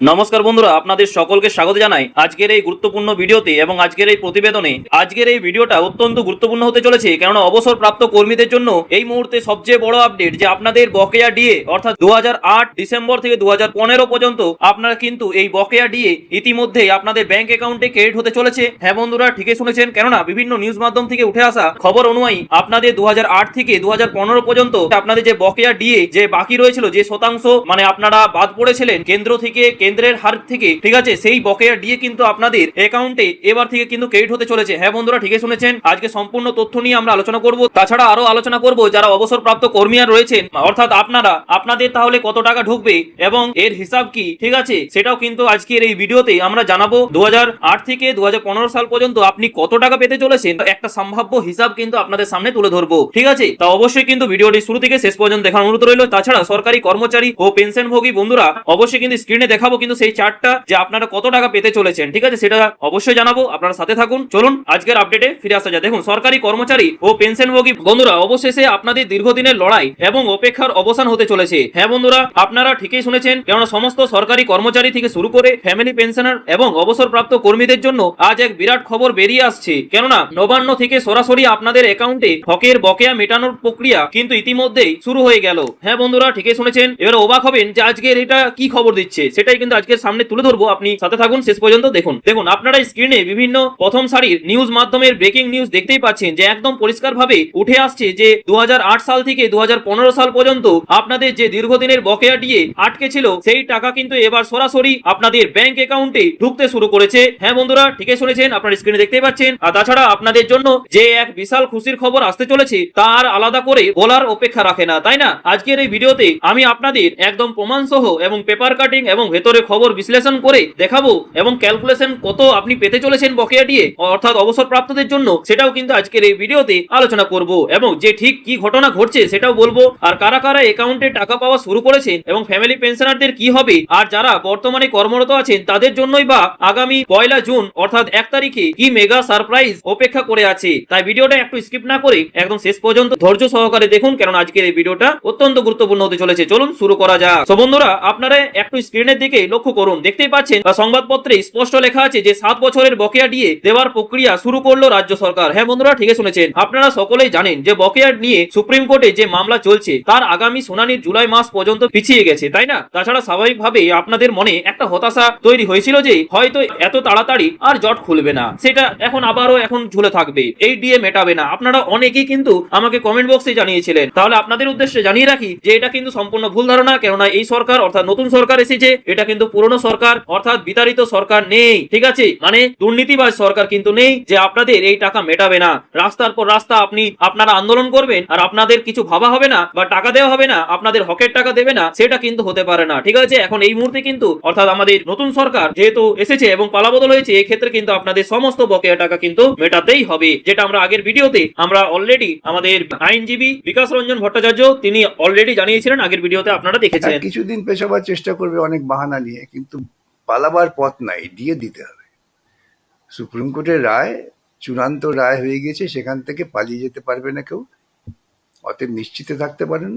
নমস্কার বন্ধুরা, আপনাদের সকলকে স্বাগত জানাই আজকের এই গুরুত্বপূর্ণ ভিডিওতে এবং আজকের এই প্রতিবেদনে। আজকের এই ভিডিওটা অত্যন্ত গুরুত্বপূর্ণ হতে চলেছে, কেননা অবসরপ্রাপ্ত কর্মীদের জন্য এই মুহূর্তে সবচেয়ে বড় আপডেট যে আপনাদের বকেয়া ডিএ অর্থাৎ 2008 ডিসেম্বর থেকে 2015 পর্যন্ত আপনারা কিন্তু এই বকেয়া ডিএ ইতিমধ্যেই আপনাদের ব্যাংক অ্যাকাউন্টে ক্রেডিট হতে চলেছে। হ্যাঁ বন্ধুরা, ঠিকই শুনেছেন, কেননা বিভিন্ন নিউজ মাধ্যম থেকে উঠে আসা খবর অনুযায়ী আপনাদের 2008 থেকে 2015 পর্যন্ত আপনাদের যে বকেয়া ডিএ যে বাকি রয়েছিল, যে শতাংশ মানে আপনারা বাদ পড়েছিলেন কেন্দ্র থেকে, কেন্দ্রের হার থেকে, ঠিক আছে, সেই বকেয়া ডিএ কিন্তু আপনাদের অ্যাকাউন্টে এবার থেকে কিন্তু ক্রেডিট হতে চলেছে। হ্যাঁ বন্ধুরা, ঠিকই শুনেছেন, আজকে সম্পূর্ণ তথ্য নিয়ে আমরা আলোচনা করব। তাছাড়া আরো আলোচনা করব যারা অবসরপ্রাপ্ত কর্মীরা রয়েছেন, অর্থাৎ আপনাদের তাহলে কত টাকা ঢুকবে এবং এর হিসাব কি, ঠিক আছে, সেটাও কিন্তু আজকের এই ভিডিওতে আমরা জানাবো। 2008 থেকে 2015 সাল পর্যন্ত আপনি কত টাকা পেতে চলেছেন একটা সম্ভাব্য হিসাব কিন্তু আপনাদের সামনে তুলে ধরবো, ঠিক আছে। তা অবশ্যই কিন্তু ভিডিওটি শুরু থেকে শেষ পর্যন্ত দেখার অনুরোধ রইল। তাছাড়া সরকারি কর্মচারী ও পেনশনভোগী বন্ধুরা অবশ্যই কিন্তু স্ক্রিনে দেখাবো কিন্তু সেই চার্টটা যে আপনারা কত টাকা পেতে চলেছেন, ঠিক আছে, সেটা অবশ্যই জানাবো। আপনারা সাথে থাকুন। চলুন আজকের আপডেটে ফিরে আসা যায়। দেখুন, সরকারি কর্মচারী ও পেনশনভোগী বন্ধুরা অবশেষে আপনাদের দীর্ঘদিনের লড়াই এবং অপেক্ষার অবসান হতে চলেছে। হ্যাঁ বন্ধুরা, আপনারা ঠিকই শুনেছেন, কেননা সমস্ত সরকারি কর্মচারী থেকে শুরু করে ফ্যামিলি পেনশনার এবং অবসরপ্রাপ্ত কর্মীদের জন্য আজ এক বিরাট খবর বেরিয়ে আসছে। কেননা নবান্ন থেকে সরাসরি আপনাদের অ্যাকাউন্টে হকের বকেয়া মেটানোর প্রক্রিয়া কিন্তু ইতিমধ্যেই শুরু হয়ে গেল। হ্যাঁ বন্ধুরা, ঠিকই শুনেছেন। এবার অবাক হবেন যে আজকের এটা কি খবর দিচ্ছে, সেটাই কিন্তু আজকের সামনে তুলে ধরবো। আপনি সাথে থাকুন শেষ পর্যন্ত দেখুন আপনারা স্ক্রিনে বিভিন্ন প্রথম সারির নিউজ মাধ্যমের ব্রেকিং নিউজ দেখতেই পাচ্ছেন যে একদম পরিষ্কার ভাবে উঠে আসছে যে 2008 সাল থেকে 2015 সাল পর্যন্ত আপনাদের যে দীর্ঘদিনের বকেয়া ডিএ আটকে ছিল সেই টাকা কিন্তু এবার সরাসরি আপনাদের ব্যাংক অ্যাকাউন্টে ঢুকতে শুরু করেছে। হ্যাঁ বন্ধুরা, ঠিকই শুনেছেন, আপনারা স্ক্রিনে দেখতেই পাচ্ছেন। আর তাছাড়া আপনাদের জন্য যে এক বিশাল খুশির খবর আসতে চলেছে তার আলাদা করে বলার অপেক্ষা রাখে না, তাই না? আজকের এই ভিডিওতে আমি আপনাদের একদম প্রমাণ সহ এবং পেপার কাটিং এবং ভেতরে খবর বিশ্লেষণ করে দেখাবো এবং ক্যালকুলেশন কত আপনি পেতে চলেছেন বকেয়া ডিএ অর্থাৎ অবসরপ্রাপ্তদের জন্য, সেটাও কিন্তু আজকের এই ভিডিওতে আলোচনা করব এবং যে ঠিক কি ঘটনা ঘটছে সেটাও বলবো। আর কারা কারা অ্যাকাউন্টে টাকা পাওয়া শুরু করেছেন এবং ফ্যামিলি পেনশনারদের কি হবে, আর যারা বর্তমানে কর্মরত আছেন তাদের জন্যই বা আগামী 1 জুন অর্থাৎ 1 তারিখে কি মেগা সারপ্রাইজ অপেক্ষা করে আছে। তাই ভিডিওটা একটু স্কিপ না করে একদম শেষ পর্যন্ত ধৈর্য সহকারে দেখুন, কারণ আজকের এই ভিডিওটা অত্যন্ত গুরুত্বপূর্ণ হতে চলেছে। চলুন শুরু করা যাক। তো বন্ধুরা, আপনারা একটু স্ক্রিনের দিকে লক্ষ্য করুন, দেখতেই পাচ্ছেন বা সংবাদপত্রে স্পষ্ট লেখা আছে যে 7 বছরের বকেয়া ডিএ দেওয়ার প্রক্রিয়া শুরু করলো রাজ্য সরকার। হ্যাঁ বন্ধুরা, ঠিকই শুনেছেন, আপনারা সকলেই জানেন যে বকেয়া নিয়ে সুপ্রিম কোর্টে যে মামলা চলছে তার আগামী শুনানি জুলাই মাস পর্যন্ত পিছিয়ে গেছে, তাই না? তাছাড়া স্বাভাবিকভাবে আপনাদের মনে একটা হতাশা তৈরি হয়েছিল যে হয়তো এত তাড়াতাড়ি আর জট খুলবে না, সেটা আবারও ঝুলে থাকবে, এই ডিএ মেটাবে না। আপনারা অনেকেই কিন্তু আমাকে কমেন্ট বক্সে জানিয়েছিলেন। তাহলে আপনাদের উদ্দেশ্যে জানিয়ে রাখি যে এটা কিন্তু সম্পূর্ণ ভুল ধারণা, কেননা এই সরকার অর্থাৎ নতুন সরকার এসেছে, এটা কিন্তু পুরনো সরকার অর্থাৎ বিতাড়িত সরকার নেই, ঠিক আছে, মানে দুর্নীতিবাজ সরকার কিন্তু নেই যে আপনাদের এই টাকা মেটাবে না। রাস্তার পর রাস্তা আপনারা আন্দোলন করবেন আর আপনাদের কিছু ভাবা হবে না বা টাকা দেওয়া হবে না, আপনাদের হকের টাকা দেবে না, সেটা কিন্তু হতে পারে না, ঠিক আছে। এখন এই মুহূর্তে কিন্তু অর্থাৎ আমাদের নতুন সরকার যেহেতু এসেছে এবং পালাবদল হয়েছে, এই ক্ষেত্রে কিন্তু আপনাদের সমস্ত বকেয়া টাকা কিন্তু মেটাতেই হবে, যেটা আমরা আগের ভিডিওতে আমরা অলরেডি আমাদের আইনজীবী বিকাশ রঞ্জন ভট্টাচার্য তিনি অলরেডি জানিয়েছিলেন, আগের ভিডিওতে আপনারা দেখেছেন। কিছুদিন পেছাবার চেষ্টা করবে অনেক বাহানা নিয়ে, কিন্তু পালাবার পথ নাই, দিয়ে দিতে হবে। সুপ্রিম কোর্টের রায় চূড়ান্ত রায় হয়ে গেছে, সেখান থেকে পালিয়ে যেতে পারবে না কেউ। অতএব নিশ্চিত থাকতে পারেন,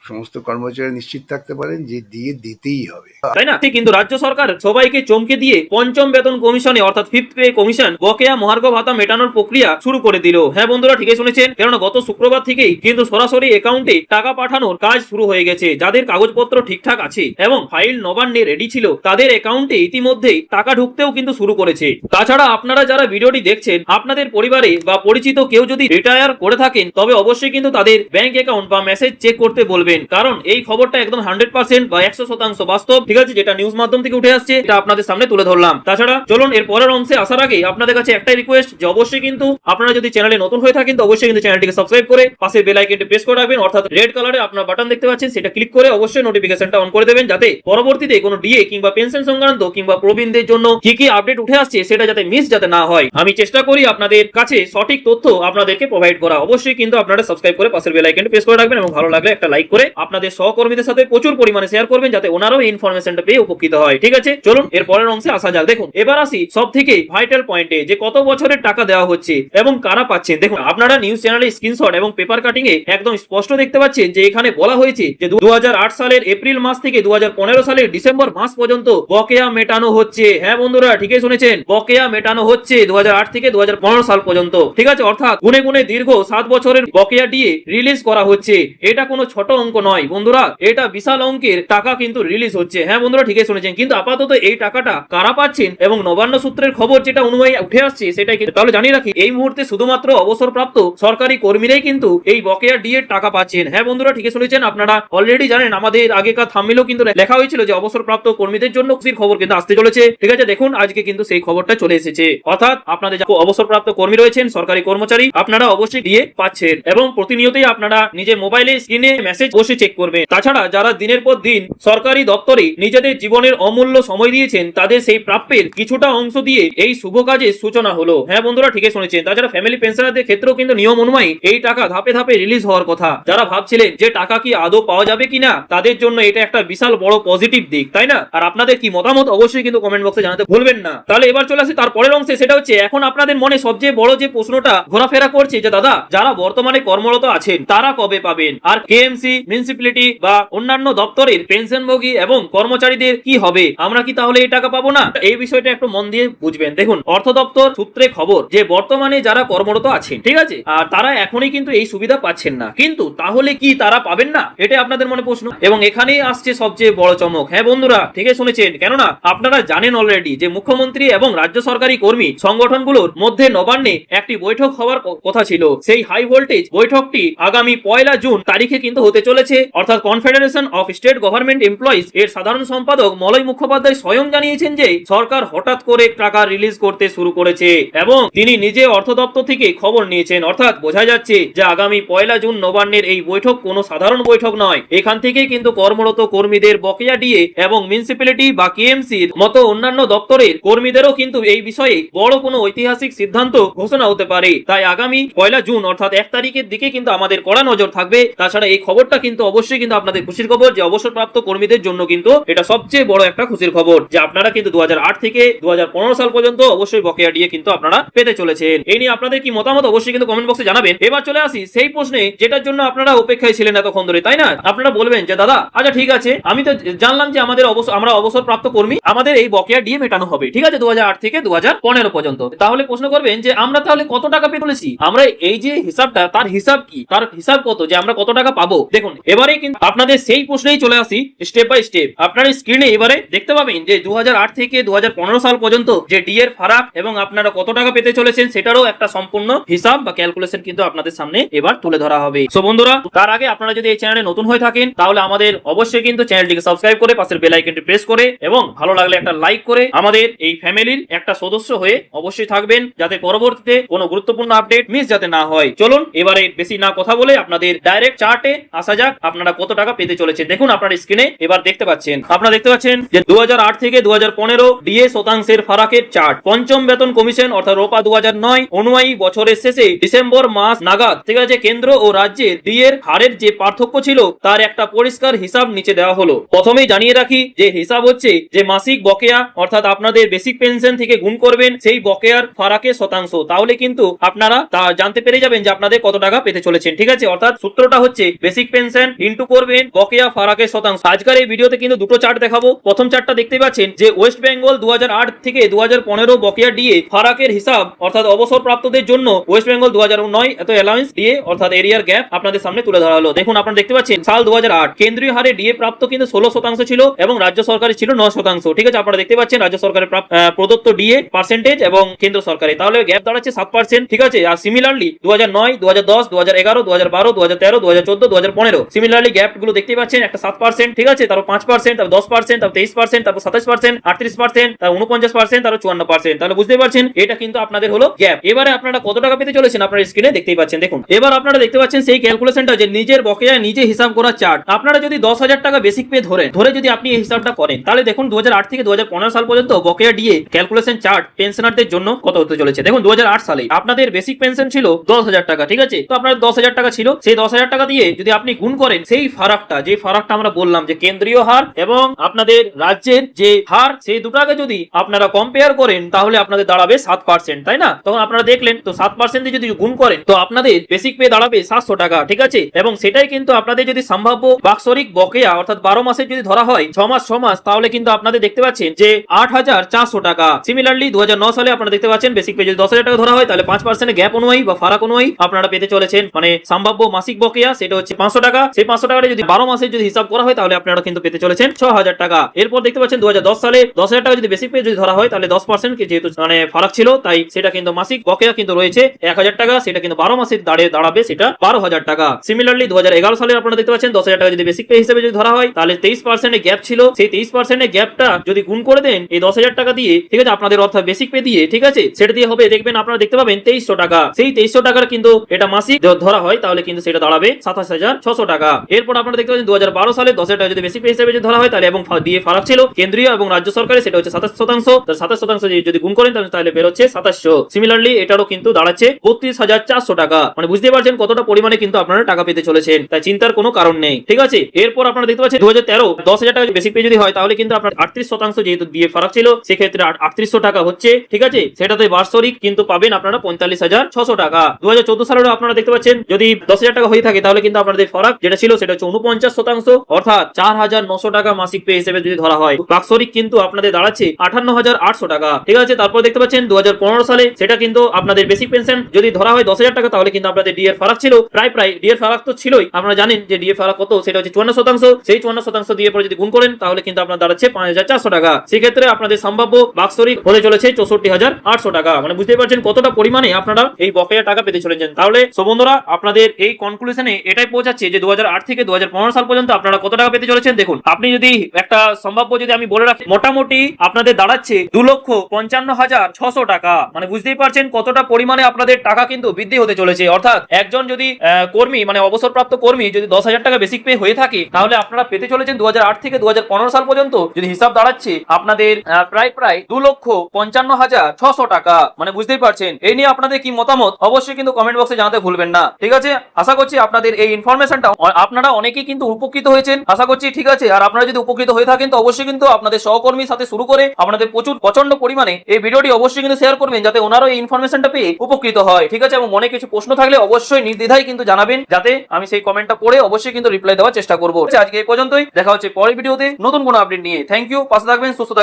সমস্ত কর্মচারী নিশ্চিত থাকতে পারেন যে দিয়ে দিতেই হবে, তাই না? কিন্তু রাজ্য সরকার সবাইকে চমকে দিয়ে পঞ্চম বেতন কমিশনে অর্থাৎ 5th পে কমিশন বকেয়া মহার্ঘ ভাতা মেটানোর প্রক্রিয়া শুরু করে দিল। হ্যাঁ বন্ধুরা, ঠিকই শুনেছেন, কেননা গত শুক্রবার থেকেই কিন্তু সরাসরি অ্যাকাউন্টে টাকা পাঠানোর কাজ শুরু হয়ে গেছে। যাদের কাগজপত্র ঠিকঠাক আছে এবং ফাইল নবান্নে রেডি ছিল তাদের অ্যাকাউন্টে ইতিমধ্যেই টাকা ঢুকতেও কিন্তু শুরু করেছে। তাছাড়া আপনারা যারা ভিডিওটি দেখছেন, আপনাদের পরিবারে বা পরিচিত কেউ যদি রিটায়ার করে থাকেন তবে অবশ্যই কিন্তু তাদের ব্যাংক অ্যাকাউন্ট বা মেসেজ চেক করতে বলবেন, কারণ এই খবরটা একদম 100% বা 100% বাস্তব, ঠিক আছে, যেটা নিউজ মাধ্যম থেকে উঠে আসছে, এটা আপনাদের সামনে তুলে ধরলাম। তাছাড়া চলুন এর পরের অংশে আসার আগে আপনাদের কাছে একটাই রিকোয়েস্ট যে অবশ্যই কিন্তু আপনারা যদি চ্যানেলে নতুন হয়ে থাকেন তো অবশ্যই কিন্তু চ্যানেলটিকে সাবস্ক্রাইব করে পাশে বেল আইকনটি প্রেস করে রাখবেন, অর্থাৎ রেড কালারে আপনার বাটন দেখতে পাচ্ছেন, সেটা ক্লিক করে অবশ্যই নোটিফিকেশনটা অন করে দেবেন, যাতে পরবর্তীতে কোনো ডিএ কিংবা পেনশন সংক্রান্ত কিংবা প্রবীণদের জন্য কি কি আপডেট উঠে আসছে সেটা যাতে মিস যাতে না হয়। আমি চেষ্টা করি আপনাদের কাছে সঠিক তথ্য আপনাদেরকে প্রোভাইড করা। অবশ্যই কিন্তু আপনারা সাবস্ক্রাইব করে পাশের বেল আইকনটি প্রেস করে রাখবেন এবং ভালো লাগলে একটা লাইক করে করে আপনাদের সহকর্মীদের সাথে প্রচুর পরিমাণে শেয়ার করবেন, যাতে ওনারাও এই ইনফরমেশনটা পেয়ে উপকৃত হয়। ঠিক আছে, চলুন এর পরের অংশে আসা যাক। দেখুন এবার আসি সব থেকে ভাইটাল পয়েন্টে, যে কত বছরের টাকা দেওয়া হচ্ছে এবং কারা পাচ্ছেন। দেখুন আপনারা নিউজ চ্যানেলে স্ক্রিনশট এবং পেপার কাটিং এ একদম স্পষ্ট দেখতে পাচ্ছেন যে এখানে বলা হয়েছে যে 2008 সালের এপ্রিল মাস থেকে 2015 সালের ডিসেম্বর মাস পর্যন্ত বকেয়া মেটানো হচ্ছে। হ্যাঁ বন্ধুরা, ঠিকই শুনেছেন, বকেয়া মেটানো হচ্ছে 2008 থেকে 2015 সাল পর্যন্ত। ঠিক আছে, অর্থাৎ গুনে গুনে দীর্ঘ 7 বছরের বকেয়া দিয়ে রিলিজ করা হচ্ছে। এটা কোনো ছোট অঙ্ক নয় বন্ধুরা, এটা বিশাল অঙ্কের টাকা কিন্তু রিলিজ হচ্ছে। হ্যাঁ বন্ধুরা, ঠিকই শুনেছেন, কিন্তু আপাতত এই টাকাটা কারা পাচ্ছেন এবং নবান্ন সূত্রের খবর যেটা অনুযায়ী উঠে আসছে সেটাই কিন্তু। তাহলে জানিয়ে রাখি, এই মুহূর্তে শুধুমাত্র অবসরপ্রাপ্ত সরকারি কর্মীরাই কিন্তু এই বকেয়া ডিএর টাকা পাচ্ছেন। হ্যাঁ বন্ধুরা, ঠিকই শুনেছেন, আপনারা অলরেডি জানেন, আমাদের আগেকার থাম্বনেইলেও কিন্তু লেখা হয়েছিল যে অবসরপ্রাপ্ত কর্মীদের জন্য খুশির খবর কিন্তু আসতে চলেছে। ঠিক আছে, দেখুন আজকে কিন্তু সেই খবরটা চলে এসেছে। অর্থাৎ আপনাদের যারা অবসরপ্রাপ্ত কর্মী রয়েছেন, সরকারি কর্মচারী, আপনারা অবশ্যই ডিএ পাচ্ছেন এবং প্রতিনিয়তই আপনারা নিজের মোবাইলে স্ক্রিনে মেসেজ অবশ্যই চেক করবেন। তাছাড়া যারা দিনের পর দিন সরকারি দপ্তরে নিজেদের জীবনের অমূল্য সময় দিয়েছেন, তাদের সেই প্রাপ্যের কিছুটা অংশ দিয়ে এই শুভ কাজের সূচনা হলো। হ্যাঁ বন্ধুরা, ঠিকই শুনেছেন। তাছাড়া ফ্যামিলি পেনশনারদের ক্ষেত্রেও কিন্তু নিয়ম অনুযায়ী এই টাকা ধাপে ধাপে রিলিজ হওয়ার কথা। যারা ভাবছিলেন যে টাকা কি আদৌ পাওয়া যাবে কিনা, তাদের জন্য এটা একটা বিশাল বড় পজিটিভ দিক, তাই না? আর আপনাদের কি মতামত অবশ্যই কিন্তু কমেন্ট বক্সে জানাতে ভুলবেন না। তাহলে এবার চলে আসি তার পরের অংশে, সেটা হচ্ছে এখন আপনাদের মনে সবচেয়ে বড় যে প্রশ্নটা ঘোরাফেরা করছে যে দাদা, যারা বর্তমানে কর্মরত আছেন তারা কবে পাবেন, আর কেএমসি, মিউনিসিপ্যালিটি বা অন্যান্য দপ্তরের পেনশনভোগী এবং কর্মচারীদের কি হবে, আমরা কি তাহলে এই টাকা পাবো না? এই বিষয়টা একটু মন দিয়ে বুঝবেন। দেখুন, অর্থ দপ্তর সূত্রে খবর যে বর্তমানে যারা কর্মরত আছেন, ঠিক আছে, আর তারা এখনই কিন্তু এই সুবিধা পাচ্ছেন না, কিন্তু তাহলে কি তারা পাবেন না, এটা আপনাদের মনে প্রশ্ন। এবং এখানেই আসছে সবচেয়ে বড় চমক। হ্যাঁ বন্ধুরা, ঠিকই শুনেছেন, কেননা আপনারা জানেন অলরেডি যে মুখ্যমন্ত্রী এবং রাজ্য সরকারি কর্মী সংগঠনগুলোর মধ্যে নবান্নে একটি বৈঠক হওয়ার কথা ছিল। সেই হাই ভোল্টেজ বৈঠকটি আগামী 1 জুন তারিখে কিন্তু হতে চলেছে। অর্থাৎ confederation of state government employees এর সাধারণ সম্পাদক মলয় মুখোপাধ্যায় স্বয়ং জানিয়েছেন যে সরকার হঠাৎ করে টাকা রিলিজ করতে শুরু করেছে এবং তিনি নিজে অর্থ দপ্তর থেকে খবর নিয়েছেন। অর্থাৎ বোঝা যাচ্ছে যে আগামী 1 জুন নবান্নের এই বৈঠক কোনো সাধারণ বৈঠক নয়। এখান থেকে কিন্তু কর্মরত কর্মীদের বকেয়া ডিএ এবং মিউনিসিপ্যালিটি বা কেএমসির মতো অন্যান্য দপ্তরের কর্মীদেরও কিন্তু এই বিষয়ে বড় কোনো ঐতিহাসিক সিদ্ধান্ত ঘোষণা হতে পারে। তাই আগামী 1 জুন অর্থাৎ 1 তারিখের দিকে কিন্তু আমাদের কড়া নজর থাকবে। তাছাড়া এই খবরটা কিন্তু অবশ্যই কিন্তু আপনাদের খুশির খবর যে অবসরপ্রাপ্ত কর্মীদের জন্য কিন্তু এটা সবচেয়ে বড় একটা খুশির খবর যে আপনারা কিন্তু 2008 থেকে 2015 সাল পর্যন্ত অবশ্যই বকেয়া ডিএ কিন্তু আপনারা পেতে চলেছেন। এই নিয়ে আপনাদের কি মতামত অবশ্যই কিন্তু কমেন্ট বক্সে জানাবেন। এবার চলে আসি সেই প্রশ্নে যেটার জন্য আপনারা অপেক্ষায় ছিলেন এতক্ষণ ধরে, তাই না? আপনারা বলবেন যে দাদা, আচ্ছা ঠিক আছে, আমি তো জানলাম যে আমরা অবসরপ্রাপ্ত কর্মী, আমাদের এই বকেয়া ডিএ মেটানো হবে, ঠিক আছে, 2008 থেকে 2015 পর্যন্ত। তাহলে প্রশ্ন করবেন যে আমরা তাহলে কত টাকা পেতে চলেছি, আমরা এই যে হিসাবটা, তার হিসাব কি, তার হিসাব কত, যে আমরা কত টাকা পাবো। দেখুন এবারে কিন্তু আপনাদের সেই প্রশ্নেই চলে আসি স্টেপ বাই স্টেপ। আপনারা স্ক্রিনে এবারে দেখতে পাবেন যে 2008 থেকে 2015 সাল পর্যন্ত যে ডি এর ফারাক এবং আপনারা কত টাকা পেতে চলেছেন সেটারও একটা সম্পূর্ণ হিসাব বা ক্যালকুলেশন কিন্তু আপনাদের সামনে এবার তুলে ধরা হবে। সো বন্ধুরা, তার আগে আপনারা যদি এই চ্যানেলে নতুন হয়ে থাকেন তাহলে আমাদের অবশ্যই কিন্তু চ্যানেলটিকে সাবস্ক্রাইব করে পাশের বেল আইকনটি প্রেস করে এবং ভালো লাগলে একটা লাইক করে আমাদের এই ফ্যামিলির একটা সদস্য হয়ে অবশ্যই থাকবেন, যাতে পরবর্তীতে কোনো গুরুত্বপূর্ণ আপডেট মিস যাতে না হয়। চলুন এবারে বেশি না কথা বলে আপনাদের ডাইরেক্ট চার্টে আসা যাক, আপনারা কত টাকা পেতে চলেছেন। দেখুন আপনার স্ক্রিনে এবার দেখতে পাচ্ছেন, আপনারা দেখতে পাচ্ছেন যে 2008 থেকে 2015 ডিএ শতাংশের ফারাকের চার্ট। পঞ্চম বেতন কমিশন অর্থাৎ রোপা 2009 অনুযায়ী বছরের শেষে ডিসেম্বর মাস নাগাদ, ঠিক আছে, কেন্দ্র ও রাজ্যের ডিএর হারের যে পার্থক্য ছিল তার একটা পরিষ্কার হিসাব নিচে দেওয়া হলো। প্রথমেই জানিয়ে রাখি যে হিসাব হচ্ছে যে মাসিক বকেয়া অর্থাৎ আপনাদের বেসিক পেনশন থেকে গুণ করবেন সেই বকেয়ার ফারাকের শতাংশ, তাহলে কিন্তু আপনারা তা জানতে পেরে যাবেন যে আপনাদের কত টাকা পেতে চলেছেন। ঠিক আছে, অর্থাৎ সূত্রটা হচ্ছে বেসিক পেনশন ইনটু করবেন বকেয়া ফারাকের শতাংশ। আজকের এই ভিডিওতে কিন্তু দুটো চার্ট দেখাবো। প্রথম চার্টটা দেখতে পাচ্ছেন যে ওয়েস্ট বেঙ্গল 2008 থেকে 2015 বকেয়া ডিএ ফারাকের হিসাব, অর্থাৎ অবসরপ্রাপ্তদের জন্য ওয়েস্ট বেঙ্গল 2009 এত অ্যালাউন্স ডিএ অর্থাৎ এরিয়ার গ্যাপ আপনাদের সামনে তুলে ধরা হলো। দেখুন আপনারা দেখতে পাচ্ছেন সাল 2008 কেন্দ্রীয় হারে ডিএ প্রাপ্ত কিন্তু 16% ছিল এবং রাজ্য সরকারের ছিল 9%। ঠিক আছে, আপনারা দেখতে পাচ্ছেন রাজ্য সরকারের প্রদত্ত ডিএ পার্সেন্টেজ এবং কেন্দ্র সরকারে, তাহলে গ্যাপ দাঁড়াচ্ছে 7%। ঠিক আছে, আর সিমিলারলি 2009, 2010, 2011, 2012, 2013, 2014, 2015 সিমিলারলি গ্যাপ গুলো দেখতে পাচ্ছেন একটা 7%। ঠিক আছে, তারপর 5%, তারপর 10%, তারপর 23%, তারপর 27%, 38%, তারপর 49%, তারপর 54%। তাহলে বুঝতে পারছেন এটা কিন্তু আপনাদের হলো গ্যাপ। এবারে আপনারা কত টাকা পেতে চলেছেন আপনারা স্ক্রিনে দেখতেই পাচ্ছেন। দেখুন এবার আপনারা দেখতে পাচ্ছেন সেই ক্যালকুলেশনটা যে নিজের বকেয়া নিজে হিসাব করা চার্ট। আপনারা যদি 10,000 টাকা বেসিক পে ধরে যদি আপনি এই হিসাবটা করেন তাহলে দেখুন 2008 থেকে 2015 সাল পর্যন্ত বকেয়া ডিএ ক্যালকুলেশন চার্ট পেনশনারদের জন্য কত হতে চলেছে। দেখুন 2008 সালে আপনাদের বেসিক পেনশন ছিল 10,000 টাকা। ঠিক আছে, তো আপনার 10,000 টাকা ছিল, সেই 10,000 টাকা দিয়ে যদি আপনি গুণ গুণ করেন সেই ফারাকটা, যে ফারাকটা আমরা বললাম যে কেন্দ্রীয় হার এবং আপনাদের রাজ্যের যে হার, সেই দুটাকে যদি আপনারা কম্পেয়ার করেন তাহলে আপনাদের দাঁড়াবে 7%, তাই না? তখন আপনারা দেখলেন তো 7% দিয়ে যদি গুণ করেন তো আপনাদের বেসিক পে দাঁড়াবে 700 টাকা, ঠিক আছে? এবং সেটাই কিন্তু আপনাদের যদি সম্ভাব্য বাৎসরিক বকেয়া অর্থাৎ 12 মাসের যদি ধরা হয় 6 মাস তাহলে কিন্তু আপনাদের দেখতে পাচ্ছেন যে 8,400 টাকা। সিমিলারলি 2009 সালে আপনারা দেখতে পাচ্ছেন বেসিক পে যদি 10,000 টাকা ধরা হয় তাহলে 5% গ্যাপ অনুযায়ী বা ফারাক অনুযায়ী আপনারা পেতে চলেছেন মানে সম্ভাব্য মাসিক বকেয়া সেটা হচ্ছে 500 টাকা। সেই 500 টাকাটা যদি 12 মাসের যদি হিসাব করা হয় তাহলে আপনারা কিন্তু পেতে চলেছেন 6,000 টাকা। এরপর দেখতে পাচ্ছেন 2010 সালে 10,000 টাকা যদি বেসিক পে যদি ধরা হয় তাহলে 10% কে যেহেতু মানে ফারাক ছিল তাই সেটা কিন্তু মাসিক বকেয়া কিন্তু রয়েছে 1,000 টাকা, সেটা কিন্তু 12 মাসের দাঁড়াবে সেটা 12,000 টাকা। সিমিলারলি 2011 সালে আপনারা দেখতে পাচ্ছেন 10,000 টাকা যদি বেসিক পে হিসেবে যদি ধরা হয় তাহলে 23% এর গ্যাপ ছিল, সেই 23% এর গ্যাপটা যদি গুণ করে দেন এই 10,000 টাকা দিয়ে, ঠিক আছে, আপনাদের অর্থাৎ বেসিক পে দিয়ে, ঠিক আছে, সেটা দিয়ে হবে দেখবেন আপনারা দেখতে পাবেন 2300 টাকা। সেই 2300 টাকার কিন্তু এটা মাসিক ধরা হয় তাহলে কিন্তু সেটা দাঁড়াবে 27,600 টাকা। এরপর আপনারা দেখতে পাচ্ছেন 2012 সালে 10,000 টাকা যদি বেসিক পে হিসেবে যদি ধরা হয় তাহলে এবং দিয়ে ফারাক ছিল কেন্দ্রীয় এবং রাজ্য সরকারের সেটা হচ্ছে 27%, 27% যদি গুণ করেন তাহলে বের হচ্ছে 2700। সিমিলারলি এটারও কিন্তু দাঁড়াচ্ছে 32,400 টাকা। মানে বুঝতে পারছেন কতটা পরিমাণে কিন্তু আপনারা টাকা পেতে চলেছেন, তাই চিন্তার কোনো কারণ নেই, ঠিক আছে? এরপর আপনারা দেখতে পাচ্ছেন 2013 10,000 টাকা বেসিক পে যদি হয় তাহলে কিন্তু আপনার 38% যেহেতু দিয়ে ফারাক ছিল সেক্ষেত্রে 3800 টাকা হচ্ছে, ঠিক আছে? সেটাতে বার্ষিক কিন্তু পাবেন আপনারা 45,600 টাকা। 2014 সালেও আপনারা দেখতে পাচ্ছেন যদি 10,000 টাকা হয়ে থাকে তাহলে কিন্তু আপনাদের ফারাক যেটা ছিল সেটা হচ্ছে 49% অর্থাৎ 4,900 টাকা মাসিক পে হিসেবে যদি ধরা হয় বার্ষিক কিন্তু আপনাদের দাঁড়াচ্ছে 58,800 টাকা, ঠিক আছে? তারপর দেখতে পাচ্ছেন 2015 সালে সেটা কিন্তু আপনাদের বেসিক পেনশন যদি ধরা হয় 10,000 টাকা তাহলে কিন্তু আপনাদের ডিএর ফারাক ছিল প্রায় ডিএর ফারাক তো ছিলই, আপনারা জানেন যে ডিএর ফারাক কত, সেটা হচ্ছে 54%। সেই 54% দিয়ে পরে যদি গুণ করেন তাহলে কিন্তু আপনার দাঁড়াচ্ছে 5,400 টাকা। সেক্ষেত্রে আপনাদের সম্ভাব্য বাৎসরিক হতে চলেছে 64,800 টাকা। মানে বুঝতে পারছেন কতটা পরিমাণে আপনারা এই বকেয়া টাকা পেতে চলেছেন। তাহলে সো বন্ধুরা আপনাদের এই কনক্লুশনে এটাই পৌঁছাচ্ছে যে 2008 থেকে 2015 সাল পর্যন্ত আপনারা কত টাকা পেতে চলেছেন। দেখুন আপনি যদি একটা সম্ভাব্য যদি আমি বলে রাখি মোটামুটি আপনাদের দাঁড়াচ্ছে 2,55,600 টাকা। মানে বুঝতেই পারছেন কতটা পরিমাণে আপনাদের টাকা কিন্তু বৃদ্ধি হতে চলেছে। অর্থাৎ একজন যদি কর্মী মানে অবসরপ্রাপ্ত কর্মী যদি 10,000 টাকা বেসিক পে হয়ে থাকে তাহলে আপনারা পেতে চলেছেন 2008 থেকে 2015 সাল পর্যন্ত যদি হিসাব দাঁড়াচ্ছে আপনাদের প্রায় 2,55,600 টাকা। মানে বুঝতেই পারছেন। এই নিয়ে আপনাদের কি মতামত অবশ্যই কিন্তু কমেন্ট বক্সে জানাতে ভুলবেন না, ঠিক আছে? আশা করছি আপনাদের এই ইনফরমেশনটা আপনারা অনেকেই কিন্তু উপকৃত হয়েছেন আশা করছি, ঠিক আছে? আর আপনারা যদি উপকৃত হয়ে থাকেন তো অবশ্যই কিন্তু আপনাদের সহকর্মীর সাথে শুরু করে আপনাদের প্রচন্ড পরিমাণে এই ভিডিওটি অবশ্যই কিন্তু শেয়ার করবেন যাতে ওনারও এই ইনফরমেশনটা পেয়ে উপকৃত হয়, ঠিক আছে? এবং মনে কিছু প্রশ্ন থাকলে অবশ্যই নির্দ্বিধায় কিন্তু জানাবেন যাতে আমি সেই কমেন্টটা পড়ে অবশ্যই কিন্তু রিপ্লাই দেওয়ার চেষ্টা করবো। আজকে এই পর্যন্তই, দেখা হচ্ছে পরের ভিডিওতে নতুন কোনো আপডেট নিয়ে। থ্যাংক ইউ, পাশে থাকবেন, সুস্থ থাকবেন।